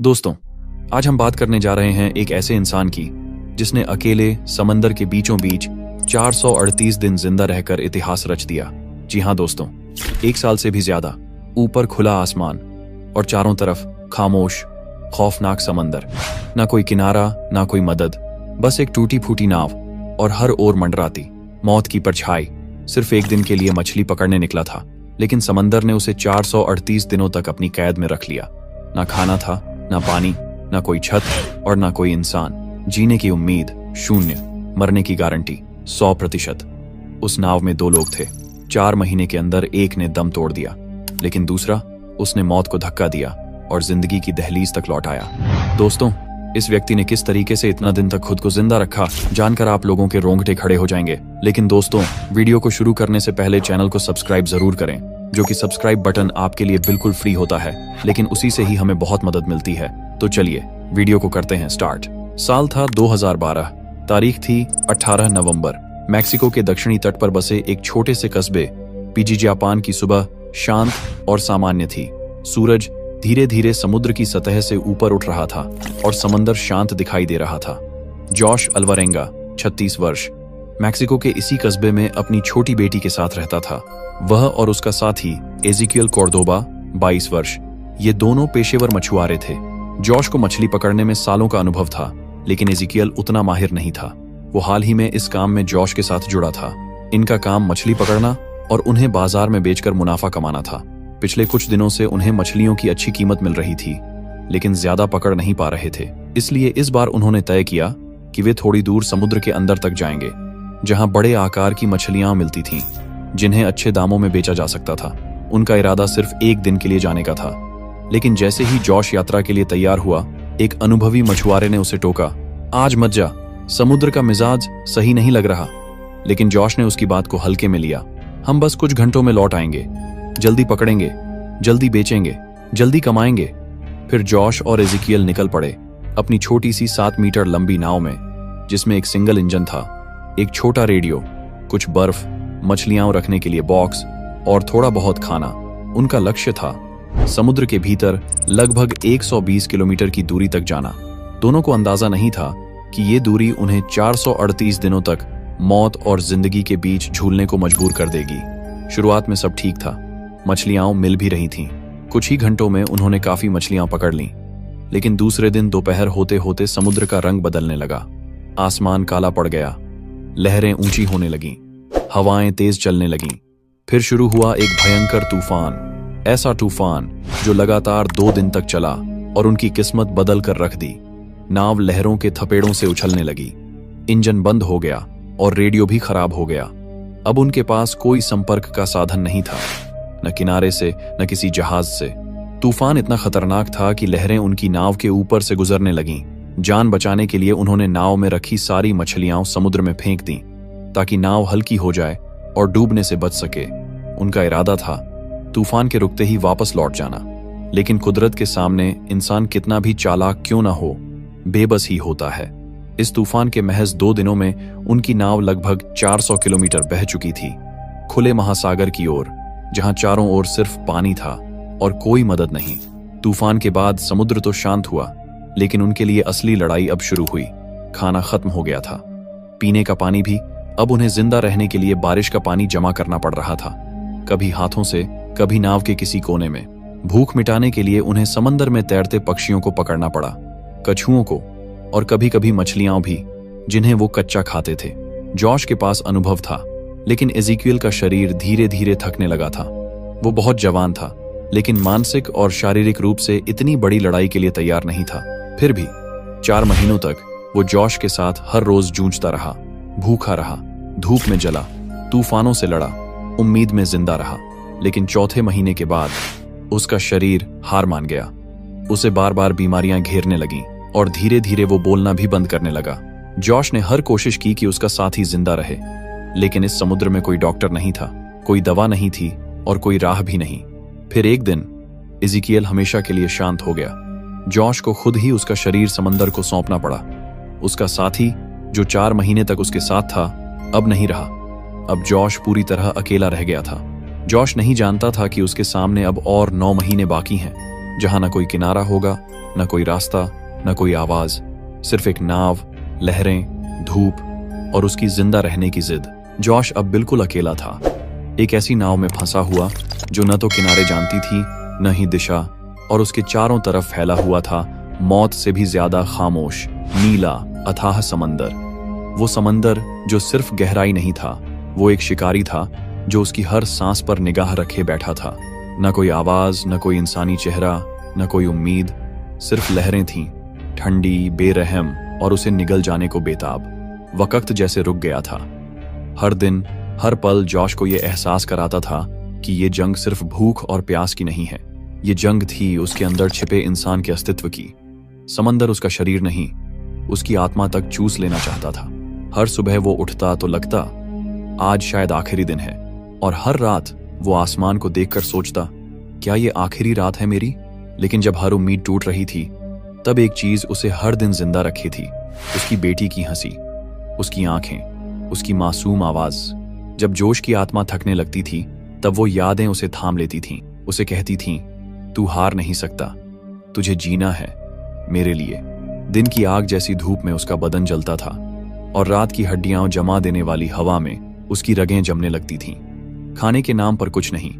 दोस्तों, आज हम बात करने जा रहे हैं एक ऐसे इंसान की जिसने अकेले समंदर के बीचों बीच 438 दिन जिंदा रहकर इतिहास रच दिया। जी हाँ दोस्तों, 1 साल से भी ज्यादा। ऊपर खुला आसमान और चारों तरफ खामोश खौफनाक समंदर। ना कोई किनारा, ना कोई मदद, बस एक टूटी फूटी नाव और हर ओर मंडराती मौत की परछाई। सिर्फ एक दिन के लिए मछली पकड़ने निकला था, लेकिन समंदर ने उसे 438 दिनों तक अपनी कैद में रख लिया। ना खाना था, ना पानी, ना कोई छत और ना कोई इंसान। जीने की उम्मीद शून्य, मरने की गारंटी 100%। उस नाव में 2 लोग थे। 4 महीने के अंदर एक ने दम तोड़ दिया, लेकिन दूसरा, उसने मौत को धक्का दिया और जिंदगी की दहलीज तक लौट आया। दोस्तों, इस व्यक्ति ने किस तरीके से इतना दिन तक खुद को जिंदा रखा, जानकर आप लोगों के रोंगटे खड़े हो जाएंगे। लेकिन दोस्तों, वीडियो को शुरू करने से पहले चैनल को सब्सक्राइब जरूर करें, जो कि सब्सक्राइब बटन आपके लिए बिल्कुल फ्री होता है, लेकिन उसी से ही हमें बहुत मदद मिलती है। तो चलिए वीडियो को करते हैं स्टार्ट। साल था 2012, तारीख थी 18 नवंबर। मैक्सिको के दक्षिणी तट पर बसे एक छोटे से कस्बे पिजिजापान की सुबह शांत और सामान्य थी। सूरज धीरे धीरे समुद्र की सतह से ऊपर उठ रहा था और समंदर शांत दिखाई दे रहा था। जॉश अल्वारेंगा 36 वर्ष मैक्सिको के इसी कस्बे में अपनी छोटी बेटी के साथ रहता था। वह और उसका साथी एजिकियल कोर्दोबा 22 वर्ष, ये दोनों पेशेवर मछुआरे थे। जॉश को मछली पकड़ने में सालों का अनुभव था, लेकिन एजिकियल उतना माहिर नहीं था। वो हाल ही में इस काम में जॉश के साथ जुड़ा था। इनका काम मछली पकड़ना और उन्हें बाजार में बेचकर मुनाफा कमाना था। पिछले कुछ दिनों से उन्हें मछलियों की अच्छी कीमत मिल रही थी, लेकिन ज्यादा पकड़ नहीं पा रहे थे। इसलिए इस बार उन्होंने तय किया कि वे थोड़ी दूर समुद्र के अंदर तक जाएंगे, जहां बड़े आकार की मछलियां मिलती थीं, जिन्हें अच्छे दामों में बेचा जा सकता था। उनका इरादा सिर्फ एक दिन के लिए जाने का था, लेकिन जैसे ही जॉश यात्रा के लिए तैयार हुआ, एक अनुभवी मछुआरे ने उसे टोका, आज मत जा, समुद्र का मिजाज सही नहीं लग रहा। लेकिन जॉश ने उसकी बात को हल्के में लिया। हम बस कुछ घंटों में लौट आएंगे, जल्दी पकड़ेंगे, जल्दी बेचेंगे, जल्दी कमाएंगे। फिर जॉश और एजिकियल निकल पड़े अपनी छोटी सी 7 मीटर लंबी नाव में, जिसमें एक सिंगल इंजन था, एक छोटा रेडियो, कुछ बर्फ, मछलियां रखने के लिए बॉक्स और थोड़ा बहुत खाना। उनका लक्ष्य था समुद्र के भीतर लगभग 120 किलोमीटर की दूरी तक जाना। दोनों को अंदाजा नहीं था कि ये दूरी उन्हें 438 दिनों तक मौत और जिंदगी के बीच झूलने को मजबूर कर देगी। शुरुआत में सब ठीक था, मछलियां मिल भी रही थीं। कुछ ही घंटों में उन्होंने काफी मछलियां पकड़ लीं। लेकिन दूसरे दिन दोपहर होते होते समुद्र का रंग बदलने लगा। आसमान काला पड़ गया, लहरें ऊंची होने लगीं, हवाएं तेज चलने लगीं। फिर शुरू हुआ एक भयंकर तूफान, ऐसा तूफान जो लगातार 2 दिन तक चला और उनकी किस्मत बदल कर रख दी। नाव लहरों के थपेड़ों से उछलने लगी, इंजन बंद हो गया और रेडियो भी खराब हो गया। अब उनके पास कोई संपर्क का साधन नहीं था, न किनारे से, न किसी जहाज से। तूफान इतना खतरनाक था कि लहरें उनकी नाव के ऊपर से गुजरने लगीं। जान बचाने के लिए उन्होंने नाव में रखी सारी मछलियां समुद्र में फेंक दी, ताकि नाव हल्की हो जाए और डूबने से बच सके। उनका इरादा था तूफान के रुकते ही वापस लौट जाना, लेकिन कुदरत के सामने इंसान कितना भी चालाक क्यों न हो, बेबस ही होता है। इस तूफान के महज 2 दिनों में उनकी नाव लगभग 400 किलोमीटर बह चुकी थी, खुले महासागर की ओर, जहां चारों ओर सिर्फ पानी था और कोई मदद नहीं। तूफान के बाद समुद्र तो शांत हुआ, लेकिन उनके लिए असली लड़ाई अब शुरू हुई। खाना खत्म हो गया था, पीने का पानी भी। अब उन्हें जिंदा रहने के लिए बारिश का पानी जमा करना पड़ रहा था, कभी हाथों से, कभी नाव के किसी कोने में। भूख मिटाने के लिए उन्हें समंदर में तैरते पक्षियों को पकड़ना पड़ा, कछुओं को, और कभी कभी मछलियां भी, जिन्हें वो कच्चा खाते थे। जॉश के पास अनुभव था, लेकिन एजिकियल का शरीर धीरे धीरे थकने लगा था। वो बहुत जवान था, लेकिन मानसिक और शारीरिक रूप से इतनी बड़ी लड़ाई के लिए तैयार नहीं था। फिर भी 4 महीनों तक वो जॉश के साथ हर रोज जूझता रहा, भूखा रहा, धूप में जला, तूफानों से लड़ा, उम्मीद में जिंदा रहा। लेकिन चौथे महीने के बाद उसका शरीर हार मान गया। उसे बार बार बीमारियां घेरने लगीं और धीरे धीरे वो बोलना भी बंद करने लगा। जॉश ने हर कोशिश की कि उसका साथी जिंदा रहे, लेकिन इस समुद्र में कोई डॉक्टर नहीं था, कोई दवा नहीं थी और कोई राह भी नहीं। फिर एक दिन एजिकियल हमेशा के लिए शांत हो गया। जॉश को खुद ही उसका शरीर समंदर को सौंपना पड़ा। उसका साथी, जो 4 महीने तक उसके साथ था, अब नहीं रहा। अब जॉश पूरी तरह अकेला रह गया था। जॉश नहीं जानता था कि उसके सामने अब और 9 महीने बाकी हैं, जहां ना कोई किनारा होगा, न कोई रास्ता, न कोई आवाज, सिर्फ एक नाव, लहरें, धूप और उसकी जिंदा रहने की जिद। जॉश अब बिल्कुल अकेला था, एक ऐसी नाव में फंसा हुआ जो न तो किनारे जानती थी न ही दिशा, और उसके चारों तरफ फैला हुआ था मौत से भी ज्यादा खामोश नीला अथाह समंदर। वो समंदर जो सिर्फ गहराई नहीं था, वो एक शिकारी था जो उसकी हर सांस पर निगाह रखे बैठा था। न कोई आवाज, न कोई इंसानी चेहरा, न कोई उम्मीद, सिर्फ लहरें थीं, ठंडी, बेरहम और उसे निगल जाने को बेताब। वक्त जैसे रुक गया था। हर दिन, हर पल जॉश को यह एहसास कराता था कि ये जंग सिर्फ भूख और प्यास की नहीं है, ये जंग थी उसके अंदर छिपे इंसान के अस्तित्व की। समंदर उसका शरीर नहीं, उसकी आत्मा तक चूस लेना चाहता था। हर सुबह वो उठता तो लगता आज शायद आखिरी दिन है, और हर रात वो आसमान को देखकर सोचता क्या ये आखिरी रात है मेरी। लेकिन जब हर उम्मीद टूट रही थी, तब एक चीज उसे हर दिन जिंदा रखी थी, उसकी बेटी की हंसी, उसकी आंखें, उसकी मासूम आवाज। जब जोश की आत्मा थकने लगती थी, तब वो यादें उसे थाम लेती थीं, उसे कहती थीं तू हार नहीं सकता, तुझे जीना है मेरे लिए। दिन की आग जैसी धूप में उसका बदन जलता था, और रात की हड्डियां जमा देने वाली हवा में उसकी रगें जमने लगती थीं। खाने के नाम पर कुछ नहीं,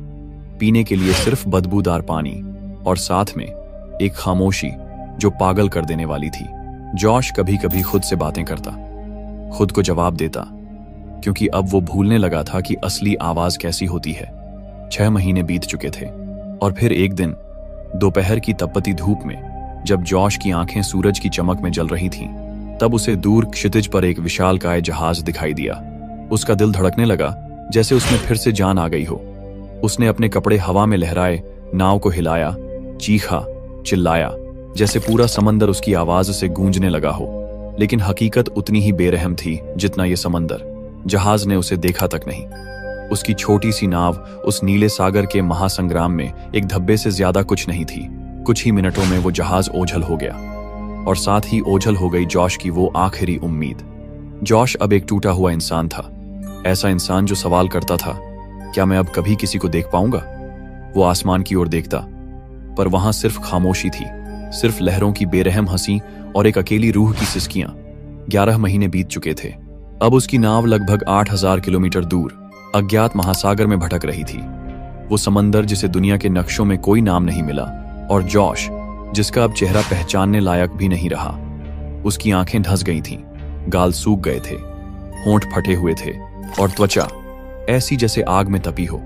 पीने के लिए सिर्फ बदबूदार पानी, और साथ में एक खामोशी जो पागल कर देने वाली थी। जॉश कभी कभी खुद से बातें करता, खुद को जवाब देता, क्योंकि अब वो भूलने लगा था कि असली आवाज कैसी होती है। 6 महीने बीत चुके थे, और फिर एक दिन दोपहर की तपती धूप में जब जॉश की आंखें सूरज की चमक में जल रही थीं, तब उसे दूर क्षितिज पर एक विशालकाय जहाज दिखाई दिया। उसका दिल धड़कने लगा जैसे उसमें फिर से जान आ गई हो। उसने अपने कपड़े हवा में लहराए, नाव को हिलाया, चीखा, चिल्लाया, जैसे पूरा समंदर उसकी आवाज से गूंजने लगा हो। लेकिन हकीकत उतनी ही बेरहम थी जितना ये समंदर। जहाज ने उसे देखा तक नहीं। उसकी छोटी सी नाव उस नीले सागर के महासंग्राम में एक धब्बे से ज्यादा कुछ नहीं थी। कुछ ही मिनटों में वो जहाज ओझल हो गया, और साथ ही ओझल हो गई जॉश की वो आखिरी उम्मीद। जॉश अब एक टूटा हुआ इंसान था, ऐसा इंसान जो सवाल करता था क्या मैं अब कभी किसी को देख पाऊंगा। वो आसमान की ओर देखता, पर वहां सिर्फ खामोशी थी, सिर्फ लहरों की बेरहम हंसी और एक अकेली रूह की सिसकियां। 11 महीने बीत चुके थे। अब उसकी नाव लगभग 8000 किलोमीटर दूर अज्ञात महासागर में भटक रही थी। वो समंदर जिसे दुनिया के नक्शों में कोई नाम नहीं मिला, और जॉश जिसका अब चेहरा पहचानने लायक भी नहीं रहा। उसकी आंखें धंस गई थीं, गाल सूख गए थे, होंठ फटे हुए थे, और त्वचा ऐसी जैसे आग में तपी हो।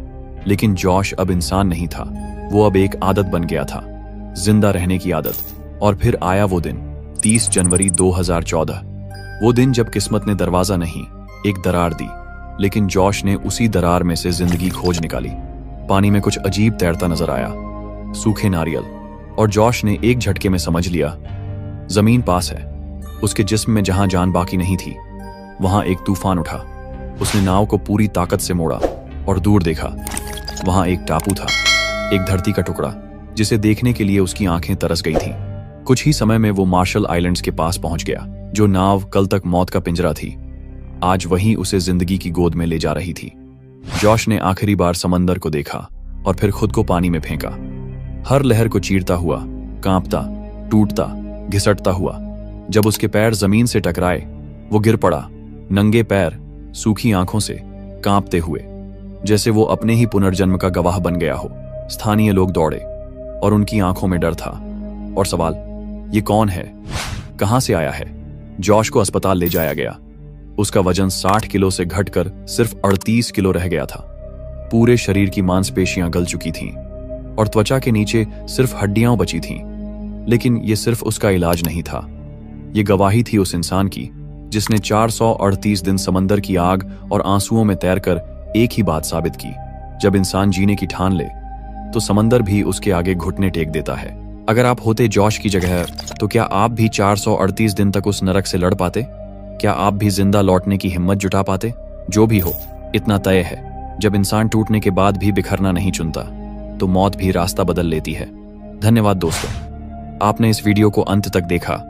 लेकिन जॉश अब इंसान नहीं था, वो अब एक आदत बन गया था, जिंदा रहने की आदत। और फिर आया वो दिन, 30 जनवरी 2014। वो दिन जब किस्मत ने दरवाजा नहीं, एक दरार दी। लेकिन जॉश ने उसी दरार में से जिंदगी खोज निकाली। पानी में कुछ अजीब तैरता नजर आया, सूखे नारियल, और जॉश ने एक झटके में समझ लिया जमीन पास है। उसके जिस्म में जहां जान बाकी नहीं थी, वहां एक तूफान उठा। उसने नाव को पूरी ताकत से मोड़ा और दूर देखा। वहां एक टापू था, एक धरती का टुकड़ा जिसे देखने के लिए उसकी आंखें तरस गई थीं। कुछ ही समय में वो मार्शल आइलैंड्स के पास पहुंच गया। जो नाव कल तक मौत का पिंजरा थी, आज वहीं उसे जिंदगी की गोद में ले जा रही थी। जॉश ने आखिरी बार समंदर को देखा और फिर खुद को पानी में फेंका, हर लहर को चीरता हुआ, कांपता, टूटता, घिसटता हुआ। जब उसके पैर जमीन से टकराए, वो गिर पड़ा, नंगे पैर, सूखी आंखों से, कांपते हुए, जैसे वो अपने ही पुनर्जन्म का गवाह बन गया हो। स्थानीय लोग दौड़े और उनकी आंखों में डर था और सवाल, ये कौन है, कहां से आया है। जॉश को अस्पताल ले जाया गया। उसका वजन 60 किलो से घटकर सिर्फ 38 किलो रह गया था। पूरे शरीर की मांसपेशियां गल चुकी थीं और त्वचा के नीचे सिर्फ हड्डियां बची थीं। लेकिन ये सिर्फ उसका इलाज नहीं था, ये गवाही थी उस इंसान की जिसने 438 दिन समंदर की आग और आंसुओं में तैरकर एक ही बात साबित की, जब इंसान जीने की ठान ले तो समंदर भी उसके आगे घुटने टेक देता है। अगर आप होते जॉश की जगह, तो क्या आप भी 438 दिन तक उस नरक से लड़ पाते? क्या आप भी जिंदा लौटने की हिम्मत जुटा पाते? जो भी हो, इतना तय है, जब इंसान टूटने के बाद भी बिखरना नहीं चुनता, तो मौत भी रास्ता बदल लेती है। धन्यवाद दोस्तों, आपने इस वीडियो को अंत तक देखा,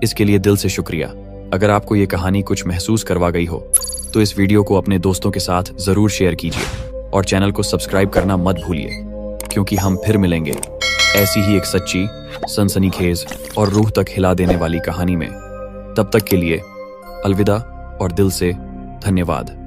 इसके लिए दिल से शुक्रिया। अगर आपको ये कहानी कुछ महसूस करवा गई हो, तो इस वीडियो को अपने दोस्तों के साथ जरूर शेयर कीजिए और चैनल को सब्सक्राइब करना मत भूलिए, क्योंकि हम फिर मिलेंगे ऐसी ही एक सच्ची सनसनीखेज और रूह तक हिला देने वाली कहानी में। तब तक के लिए अलविदा और दिल से धन्यवाद।